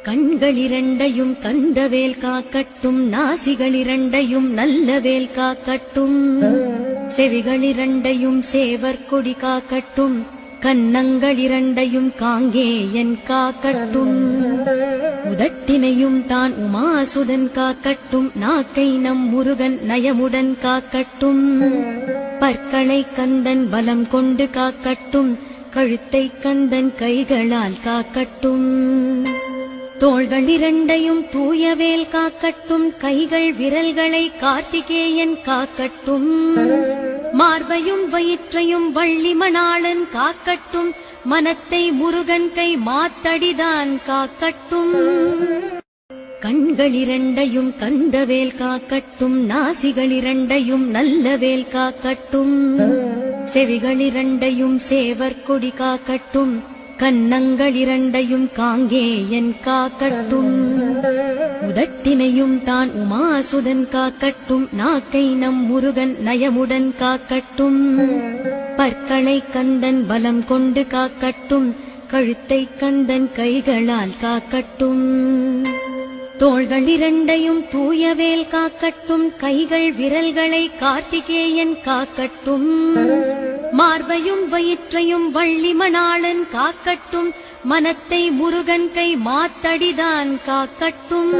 கண்களிரண்டையும் கந்தவேல் காக்கட்டும், நாசிகளிரண்டையும் நல்லவேல் காக்கட்டும், செவிகளிரண்டையும் சேவற்கொடி காக்கட்டும், கன்னங்களிரண்டையும் காங்கேயன் காக்கட்டும், உதட்டினையும் தான் உமாசுதன் காக்கட்டும், நாக்கை நம் முருகன் நயமுடன் காக்கட்டும், பற்களை கந்தன் பலம் கொண்டு காக்கட்டும், கழுத்தை கந்தன் கைகளால் காக்கட்டும், தோள்களிரண்டையும் தூயவேல் காக்கட்டும், கைகள் விரல்களை கார்த்திகேயன் காக்கட்டும், மார்பையும் வயிற்றையும் வள்ளி மணாளன் காக்கட்டும், மனத்தை முருகன் கை மாத்தடிதான் காக்கட்டும், கண்களிரண்டையும் கந்தவேல் காக்கட்டும், நாசிகளிரண்டையும் நல்லவேல் காக்கட்டும், செவிகளிரண்டையும் சேவற்கொடி காக்கட்டும், கன்னங்களிரண்டையும் காங்கேயன் காக்கட்டும், உதட்டினையும் தான் உமாசுதன் காக்கட்டும், நாக்கை நம் முருகன் நயமுடன் காக்கட்டும், பற்களை கந்தன் பலம் கொண்டு காக்கட்டும், கழுத்தை கந்தன் கைகளால் காக்கட்டும், தோள்களிரண்டையும் தூயவேல் காக்கட்டும், கைகள் விரல்களை கார்த்திகேயன் காக்கட்டும், மார்பையும் வயிற்றையும் வள்ளி மணாளன் காக்கட்டும், மனத்தை முருகன் கை மாத்தடிதான் காக்கட்டும்.